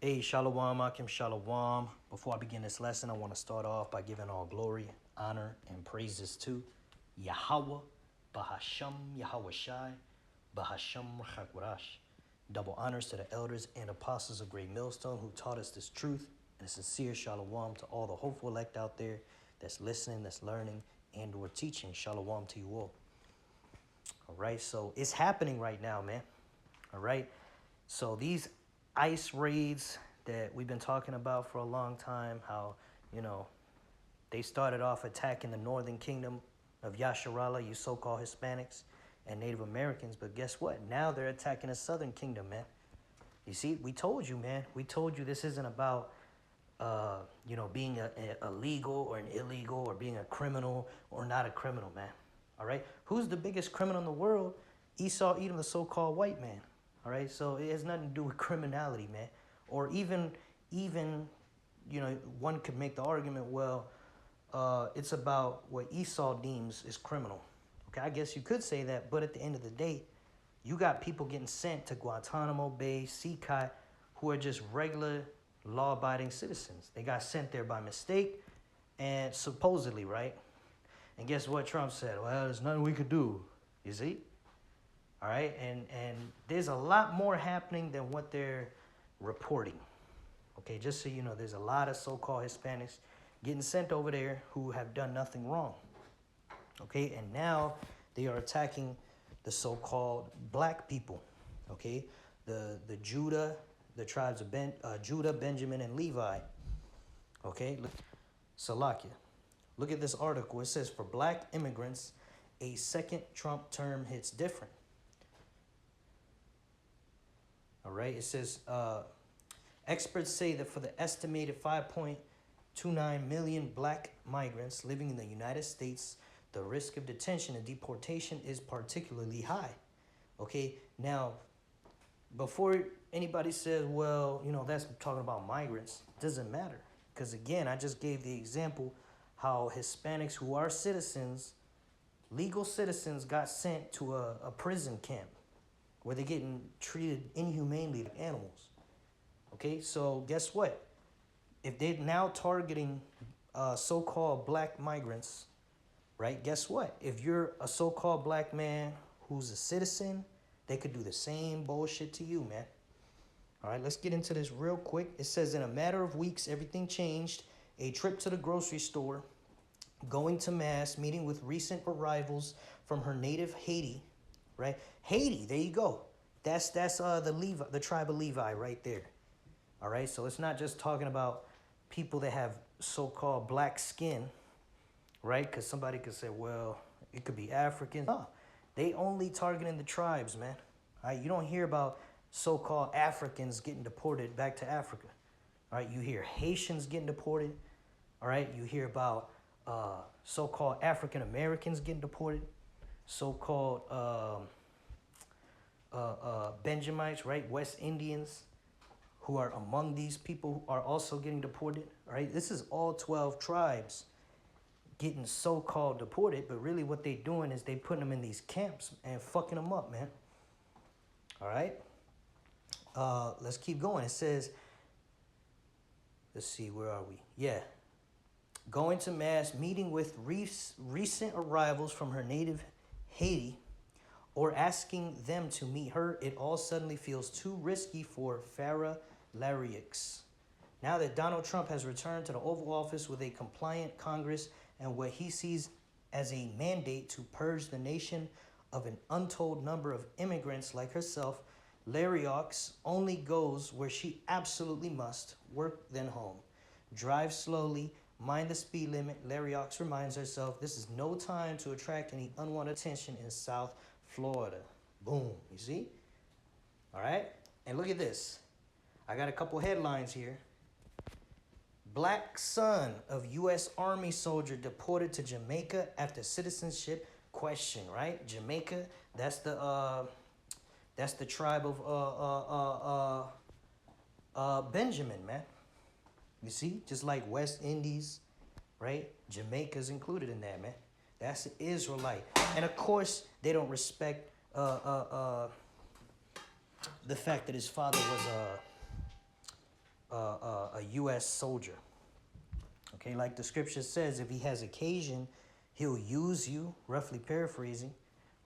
Hey, Shalom, Akim Shalom. Before I begin this lesson, I want to start off by giving all glory, honor, and praises to Yahweh, Bahasham Yahweh Shai, Bahasham Chakwarash. Double honors to the elders and apostles of Great Millstone who taught us this truth, and a sincere Shalom to all the hopeful elect out there that's listening, that's learning, and or teaching. Shalom to you all. All right, so it's happening right now, man. All right. So these ICE raids that we've been talking about for a long time, how, they started off attacking the northern kingdom of Yasharala, you so-called Hispanics and Native Americans. But guess what? Now they're attacking the southern kingdom, man. You see, we told you, man. We told you this isn't about, being a legal or an illegal or being a criminal or not a criminal, man. All right. Who's the biggest criminal in the world? Esau Edom, the so-called white man. All right. So it has nothing to do with criminality, man. Or even, one could make the argument, well, it's about what Esau deems is criminal. Okay, I guess you could say that, but at the end of the day, you got people getting sent to Guantanamo Bay, Seacot, who are just regular law-abiding citizens. They got sent there by mistake and supposedly, right? And guess what Trump said? Well, there's nothing we could do, you see? All right, and there's a lot more happening than what they're reporting. Okay, just so you know, there's a lot of so-called Hispanics getting sent over there who have done nothing wrong. Okay, and now they are attacking the so-called black people. Okay, the Judah, the tribes of Judah, Benjamin, and Levi. Okay, look, Salakia. Look at this article. It says, for black immigrants, a second Trump term hits different. All right, it says, experts say that for the estimated 5.29 million black migrants living in the United States, the risk of detention and deportation is particularly high. Okay, now, before anybody says, well, that's talking about migrants, it doesn't matter. Because again, I just gave the example how Hispanics who are citizens, legal citizens, got sent to a prison camp where they're getting treated inhumanely like animals. Okay, so guess what? If they're now targeting so-called black migrants, right, guess what? If you're a so-called black man who's a citizen, they could do the same bullshit to you, man. All right, let's get into this real quick. It says, in a matter of weeks, everything changed. A trip to the grocery store, going to mass, meeting with recent arrivals from her native Haiti, right? Haiti, there you go. That's the tribe of Levi right there. All right, so it's not just talking about people that have so-called black skin, right? Because somebody could say, well, it could be Africans. No, they only targeting the tribes, man. All right, you don't hear about so-called Africans getting deported back to Africa. All right, you hear Haitians getting deported. All right, you hear about so-called African Americans getting deported, so-called Benjamites, right? West Indians, who are among these people who are also getting deported. All right, this is all 12 tribes getting so-called deported, but really what they doing is they putting them in these camps and fucking them up, man. All right, let's keep going. It says, let's see, where are we? Yeah. Going to mass, meeting with recent arrivals from her native Haiti, or asking them to meet her, it all suddenly feels too risky for Farah Larrieux. Now that Donald Trump has returned to the Oval Office with a compliant Congress and what he sees as a mandate to purge the nation of an untold number of immigrants like herself, Larrieux only goes where she absolutely must, work then home. Drive slowly, mind the speed limit. Larrieux reminds herself this is no time to attract any unwanted attention in South Florida. Boom, you see? All right, and look at this. I got a couple headlines here. Black son of U.S. Army soldier deported to Jamaica after citizenship question, right? Jamaica, that's the tribe of Benjamin, man. You see, just like West Indies, right? Jamaica's included in that, man. That's an Israelite. And of course, they don't respect the fact that his father was a U.S. soldier. Okay, like the scripture says, if he has occasion, he'll use you, roughly paraphrasing,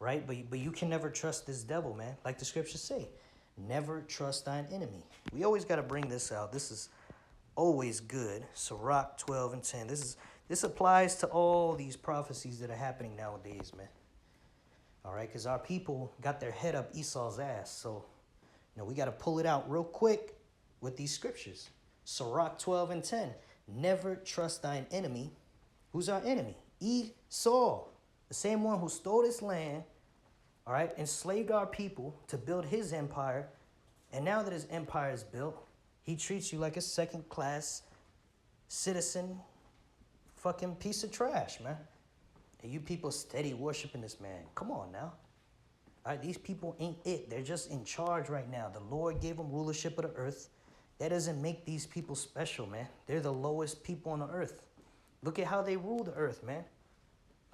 right? But you can never trust this devil, man. Like the scriptures say, never trust thine enemy. We always got to bring this out. This is always good. Sirach 12 and 10. This applies to all these prophecies that are happening nowadays, man. All right, because our people got their head up Esau's ass. So, we got to pull it out real quick with these scriptures. Sirach 12 and 10. Never trust thine enemy. Who's our enemy? Esau, the same one who stole this land, all right, enslaved our people to build his empire. And now that his empire is built, he treats you like a second-class citizen, fucking piece of trash, man. And you people steady worshiping this man. Come on now. All right, these people ain't it. They're just in charge right now. The Lord gave them rulership of the earth. That doesn't make these people special, man. They're the lowest people on the earth. Look at how they rule the earth, man.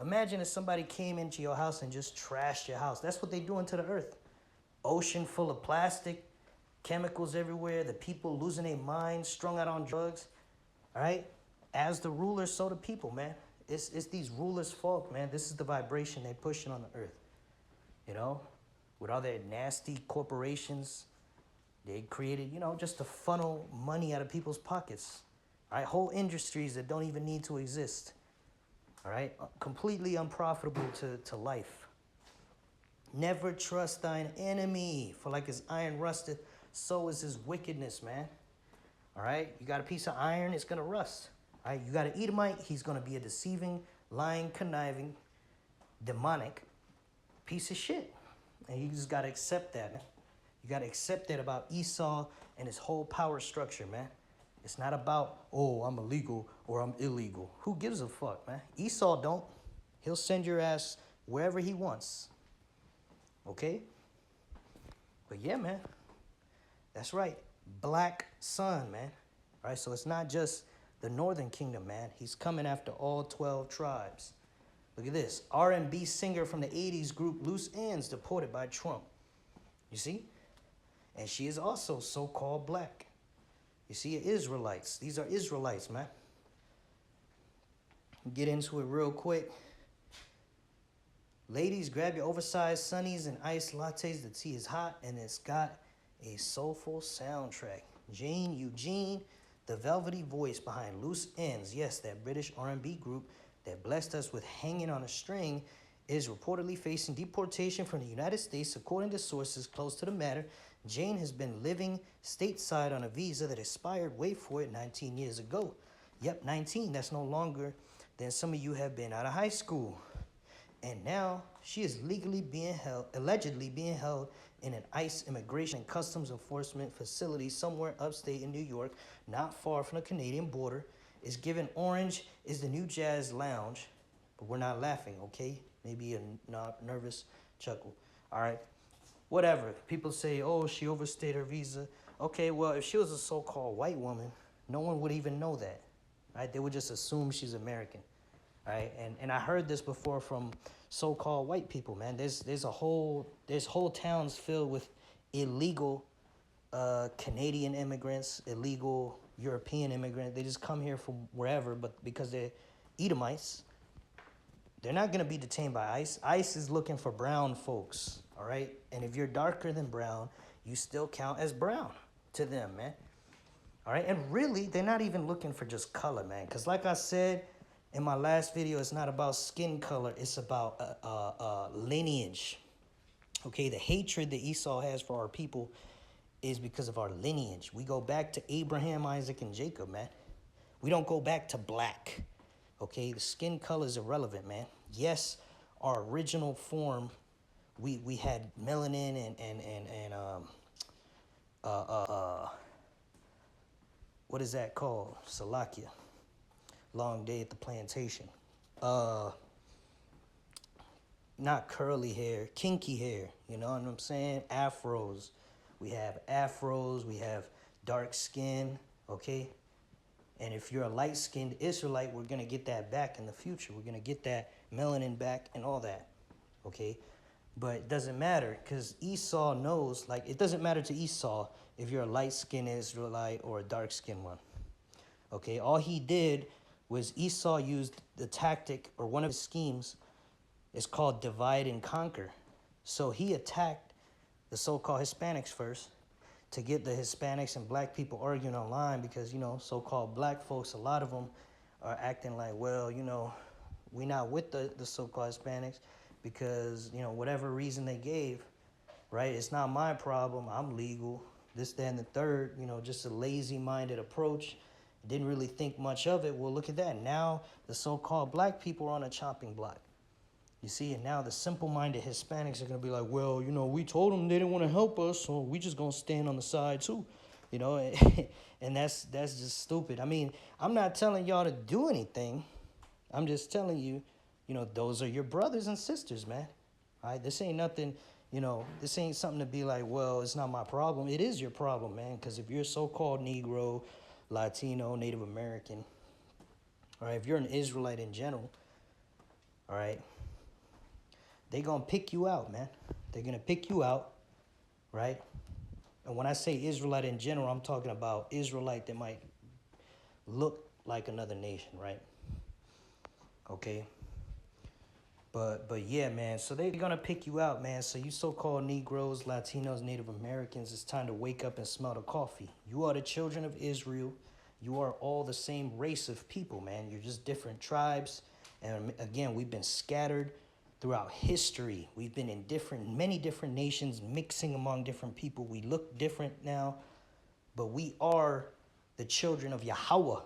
Imagine if somebody came into your house and just trashed your house. That's what they doing to the earth. Ocean full of plastic, chemicals everywhere, the people losing their minds, strung out on drugs. All right? As the rulers, so the people, man. It's these rulers' fault, man. This is the vibration they're pushing on the earth. With all their nasty corporations, they created, just to funnel money out of people's pockets. All right? Whole industries that don't even need to exist. All right? Completely unprofitable to life. Never trust thine enemy, for like as iron rusteth, so is his wickedness, man. All right? You got a piece of iron, it's going to rust. All right? You got an Edomite, he's going to be a deceiving, lying, conniving, demonic piece of shit. And you just got to accept that, man. You got to accept that about Esau and his whole power structure, man. It's not about, oh, I'm illegal or I'm illegal. Who gives a fuck, man? Esau don't. He'll send your ass wherever he wants. Okay? But yeah, man. That's right. Black sun, man. All right, so it's not just the northern kingdom, man. He's coming after all 12 tribes. Look at this. R&B singer from the 80s group Loose Ends deported by Trump. You see? And she is also so-called black. You see, Israelites. These are Israelites, man. Get into it real quick. Ladies, grab your oversized sunnies and iced lattes. The tea is hot, and it's got a soulful soundtrack. Jane Eugene, the velvety voice behind Loose Ends, yes, that British R&B group that blessed us with Hanging on a String, is reportedly facing deportation from the United States. According to sources close to the matter, Jane has been living stateside on a visa that expired, wait for it, 19 years ago. Yep, 19. That's no longer than some of you have been out of high school. And now she is allegedly being held in an ICE Immigration and Customs Enforcement facility somewhere upstate in New York, not far from the Canadian border. It's given orange is the new jazz lounge, but we're not laughing, okay? Maybe a nervous chuckle. All right, whatever. People say, oh, she overstayed her visa. Okay, well, if she was a so-called white woman, no one would even know that, right? They would just assume she's American, right? And I heard this before from so-called white people, man. There's whole towns filled with illegal Canadian immigrants, illegal European immigrants. They just come here from wherever, but because they're Edomites, they're not going to be detained by ICE. ICE is looking for brown folks, all right? And if you're darker than brown, you still count as brown to them, man. All right? And really, they're not even looking for just color, man. Because like I said in my last video, it's not about skin color. It's about lineage. Okay? The hatred that Esau has for our people is because of our lineage. We go back to Abraham, Isaac, and Jacob, man. We don't go back to black. Okay, the skin color is irrelevant, man. Yes, our original form, we had melanin and what is that called? Salakia. Long day at the plantation. Not curly hair, kinky hair. You know what I'm saying? Afros. We have afros. We have dark skin. Okay. And if you're a light-skinned Israelite, we're going to get that back in the future. We're going to get that melanin back and all that, okay? But it doesn't matter because Esau knows, like, it doesn't matter to Esau if you're a light-skinned Israelite or a dark-skinned one. Okay, all he did was Esau used the tactic, or one of his schemes is called divide and conquer. So he attacked the so-called Hispanics first to get the Hispanics and black people arguing online because, you know, so-called black folks, a lot of them are acting like, well, you know, we're not with the so-called Hispanics because, you know, whatever reason they gave, right? It's not my problem. I'm legal. This, that, and the third, you know, just a lazy-minded approach. Didn't really think much of it. Well, look at that. Now the so-called black people are on a chopping block. You see, and now the simple-minded Hispanics are going to be like, well, you know, we told them they didn't want to help us, so we just going to stand on the side too. You know, and that's just stupid. I mean, I'm not telling y'all to do anything. I'm just telling you, you know, those are your brothers and sisters, man. All right, this ain't nothing, you know, this ain't something to be like, well, it's not my problem. It is your problem, man, because if you're a so-called Negro, Latino, Native American, all right, if you're an Israelite in general, all right, they're going to pick you out, man. They're going to pick you out, right? And when I say Israelite in general, I'm talking about Israelite that might look like another nation, right? Okay. But yeah, man, so they're going to pick you out, man. So you so-called Negroes, Latinos, Native Americans, it's time to wake up and smell the coffee. You are the children of Israel. You are all the same race of people, man. You're just different tribes. And again, we've been scattered throughout history. We've been in many different nations, mixing among different people. We look different now, but we are the children of Yahweh,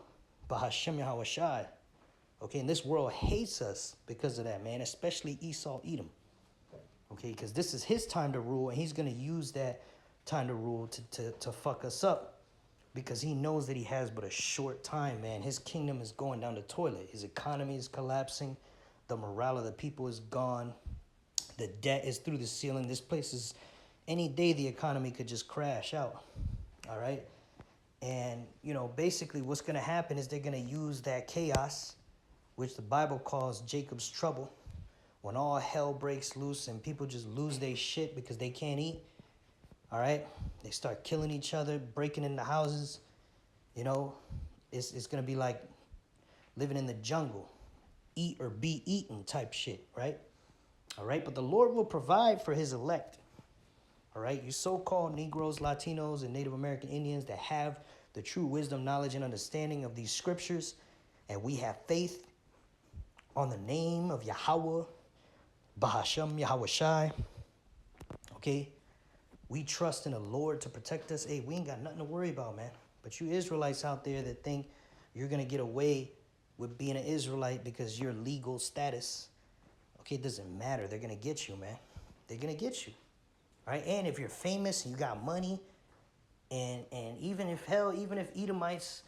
Bahashem Yahweh Shai. Okay, and this world hates us because of that, man, especially Esau Edom. Okay, because this is his time to rule, and he's going to use that time to rule to fuck us up because he knows that he has but a short time, man. His kingdom is going down the toilet. His economy is collapsing. The morale of the people is gone. The debt is through the ceiling. This place is, any day the economy could just crash out, all right? And, you know, basically what's going to happen is they're going to use that chaos, which the Bible calls Jacob's trouble, when all hell breaks loose and people just lose their shit because they can't eat, all right? They start killing each other, breaking into houses, you know? It's going to be like living in the jungle, eat or be eaten type shit, right? All right, but the Lord will provide for his elect, all right? You so-called Negroes, Latinos, and Native American Indians that have the true wisdom, knowledge, and understanding of these scriptures, and we have faith on the name of Yahweh, Bahashem Yahweh Shai, okay? We trust in the Lord to protect us. Hey, we ain't got nothing to worry about, man. But you Israelites out there that think you're going to get away with being an Israelite because you're legal status, okay, it doesn't matter. They're going to get you, man. They're going to get you, right? And if you're famous and you got money, and even if Edomites,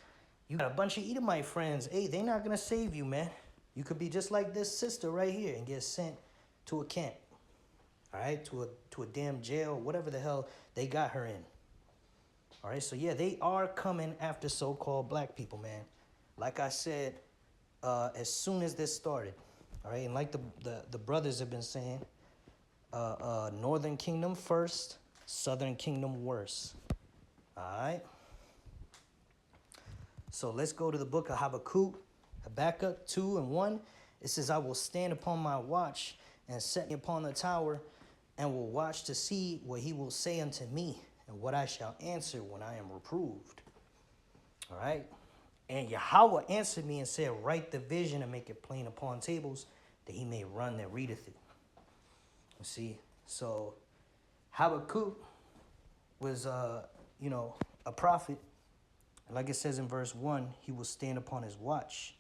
you got a bunch of Edomite friends, hey, they're not going to save you, man. You could be just like this sister right here and get sent to a camp, all right, to a damn jail, whatever the hell they got her in. All right, so yeah, they are coming after so-called black people, man. Like I said, as soon as this started, all right, and like the brothers have been saying, Northern Kingdom first, Southern Kingdom worse. All right. So let's go to the book of Habakkuk 2:1. It says, I will stand upon my watch and set me upon the tower and will watch to see what he will say unto me and what I shall answer when I am reproved. All right. And Yahweh answered me and said, write the vision and make it plain upon tables that he may run that readeth it. You see, so Habakkuk was, you know, a prophet. Like it says in verse 1, he will stand upon his watch.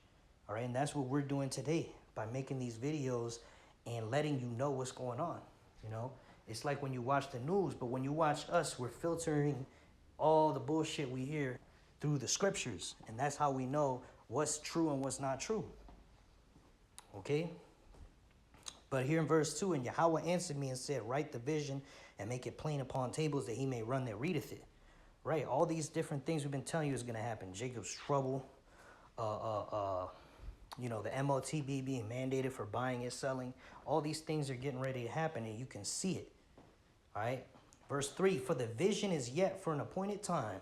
All right, and that's what we're doing today by making these videos and letting you know what's going on. You know, it's like when you watch the news, but when you watch us, we're filtering all the bullshit we hear through the scriptures. And that's how we know what's true and what's not true. Okay? But here in verse 2, and Yahweh answered me and said, write the vision and make it plain upon tables that he may run that readeth it. Right? All these different things we've been telling you is going to happen. Jacob's trouble, You know, the MOTB being mandated for buying and selling. All these things are getting ready to happen, and you can see it. All right. Verse 3, for the vision is yet for an appointed time,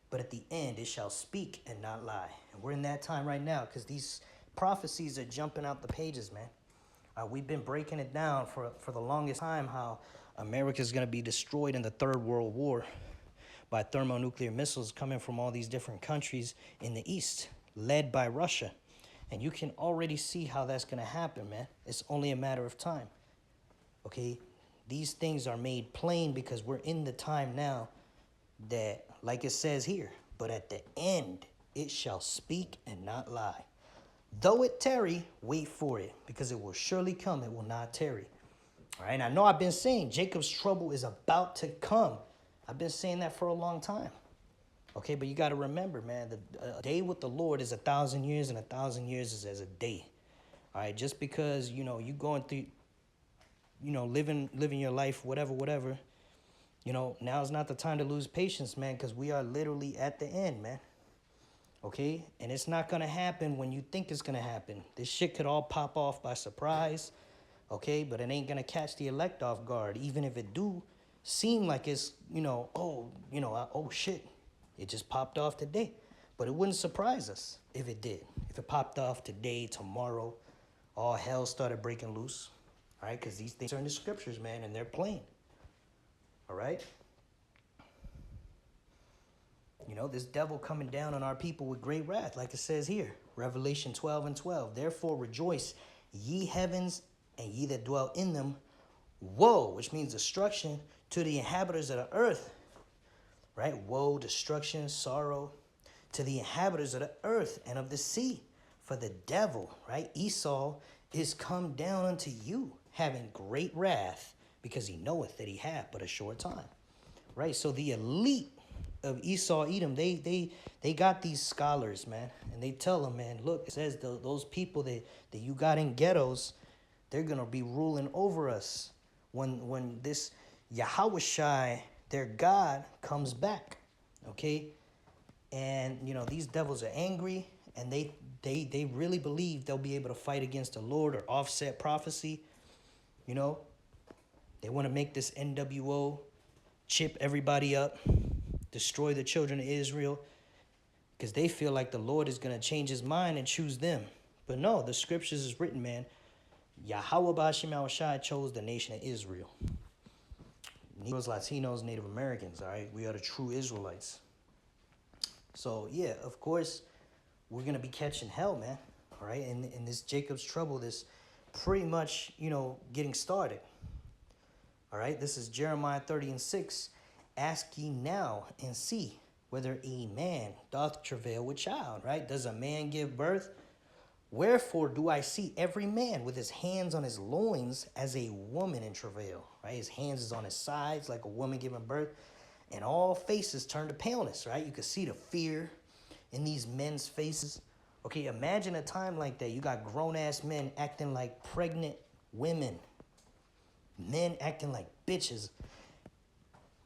but at the end it shall speak and not lie. And we're in that time right now because these prophecies are jumping out the pages, man. We've been breaking it down for the longest time how America is going to be destroyed in the Third World War by thermonuclear missiles coming from all these different countries in the East, led by Russia. And you can already see how that's going to happen, man. It's only a matter of time. Okay? These things are made plain because we're in the time now that, like it says here, but at the end it shall speak and not lie. Though it tarry, wait for it, because it will surely come, it will not tarry. All right, and I know I've been saying Jacob's trouble is about to come. I've been saying that for a long time. Okay, but you got to remember, man, a day with the Lord is 1,000 years, and 1,000 years is as a day. All right, just because, you know, you going through, you know, living your life, whatever, you know, now's not the time to lose patience, man, because we are literally at the end, man. Okay, and it's not going to happen when you think it's going to happen. This shit could all pop off by surprise, okay, but it ain't going to catch the elect off guard, even if it do seem like it's, you know, oh shit, it just popped off today. But it wouldn't surprise us if it did. If it popped off today, tomorrow, all hell started breaking loose, all right, because these things are in the scriptures, man, and they're plain, all right? You know, this devil coming down on our people with great wrath, like it says here, Revelation 12:12. Therefore rejoice, ye heavens, and ye that dwell in them. Woe, which means destruction, to the inhabitants of the earth. Right? Woe, destruction, sorrow, to the inhabitants of the earth and of the sea. For the devil, right, Esau, is come down unto you, having great wrath, because he knoweth that he hath but a short time. Right? So the elite of Esau, Edom, they got these scholars, man, and they tell them, man, look, it says those people that you got in ghettos, they're gonna be ruling over us when this Yahushai, their God, comes back, okay? And you know, these devils are angry, and they really believe they'll be able to fight against the Lord or offset prophecy. You know, they want to make this NWO, chip everybody up, destroy the children of Israel, because they feel like the Lord is going to change his mind and choose them. But no, the scriptures is written, man. Yahweh B'Shem Yahushai chose the nation of Israel. Negroes, Latinos, Native Americans, all right? We are the true Israelites. So, yeah, of course, we're going to be catching hell, man, all right? And this Jacob's trouble, this pretty much, you know, getting started. All right, this is Jeremiah 30:6. Ask ye now and see whether a man doth travail with child, right? Does a man give birth? Wherefore do I see every man with his hands on his loins as a woman in travail, right? His hands is on his sides like a woman giving birth, and all faces turn to paleness, right? You can see the fear in these men's faces. Okay, imagine a time like that. You got grown-ass men acting like pregnant women. Men acting like bitches.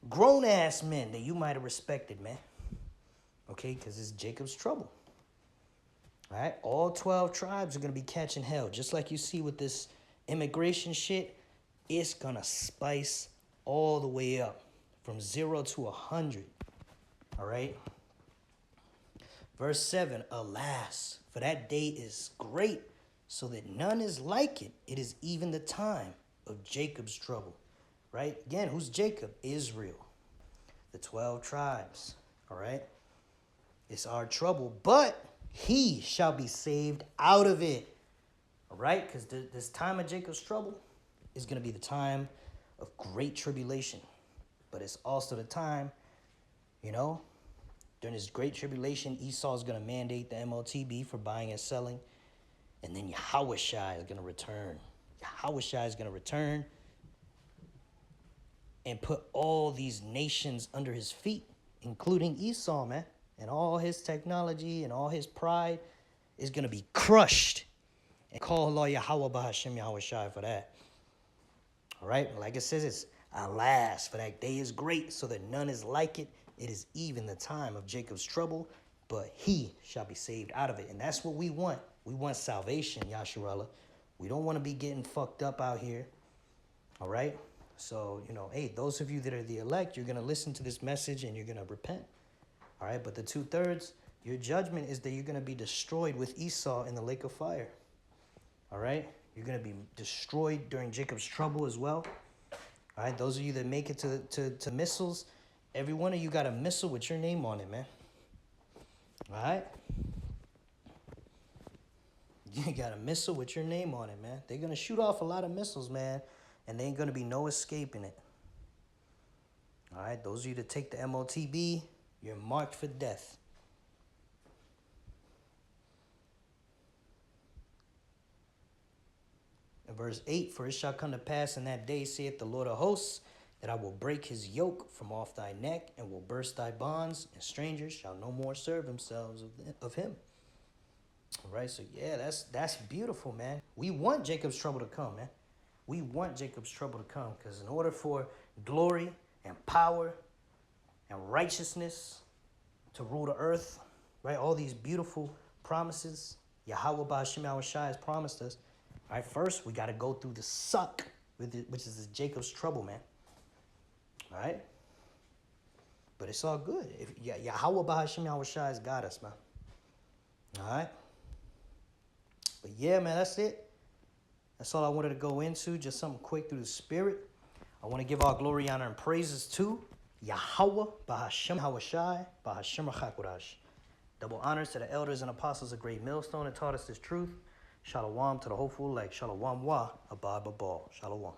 Grown-ass men that you might have respected, man. Okay, because it's Jacob's trouble. All right, all 12 tribes are going to be catching hell. Just like you see with this immigration shit, it's going to spice all the way up from 0 to 100. All right. Verse 7, alas, for that day is great, so that none is like it. It is even the time of Jacob's trouble. Right? Again, who's Jacob? Israel. The 12 tribes. All right? It's our trouble, but he shall be saved out of it. All right? Because this time of Jacob's trouble is going to be the time of great tribulation. But it's also the time, you know, during this great tribulation, Esau is going to mandate the MOTB for buying and selling. And then Yahushai is going to return. Yahushai is going to return and put all these nations under his feet, including Esau, man. And all his technology and all his pride is going to be crushed. And call Allah Yahweh B'Hashem Yahushai for that. All right? Like it says, it's alas, for that day is great, so that none is like it. It is even the time of Jacob's trouble, but he shall be saved out of it. And that's what we want. We want salvation, Yasharella. We don't want to be getting fucked up out here. All right? So, you know, hey, those of you that are the elect, you're going to listen to this message and you're going to repent. All right? But the 2/3, your judgment is that you're going to be destroyed with Esau in the lake of fire. All right? You're going to be destroyed during Jacob's trouble as well. All right? Those of you that make it to missiles, every one of you got a missile with your name on it, man. All right? You got a missile with your name on it, man. They're going to shoot off a lot of missiles, man. And there ain't going to be no escaping it. All right? Those of you that take the MOTB, you're marked for death. In verse 8, for it shall come to pass in that day, saith the Lord of hosts, that I will break his yoke from off thy neck, and will burst thy bonds, and strangers shall no more serve themselves of him. All right, so yeah, that's beautiful, man. We want Jacob's trouble to come, man. We want Jacob's trouble to come, because in order for glory and power and righteousness to rule the earth, right, all these beautiful promises Yahweh Ba'ashem Yahushai has promised us. All right, first we got to go through the suck, which is Jacob's trouble, man. All right? But it's all good. Yahweh Ba'ashem Yahushai has got us, man. All right? But yeah, man, that's it. That's all I wanted to go into. Just something quick through the spirit. I want to give all glory, honor, and praises to Yahweh Ba'ashem Yahushai Ba'ashem Chakodash. Double honors to the elders and apostles of Great Millstone that taught us this truth. Shalom to the hopeful elect. Shalom wa abad babal. Shalom.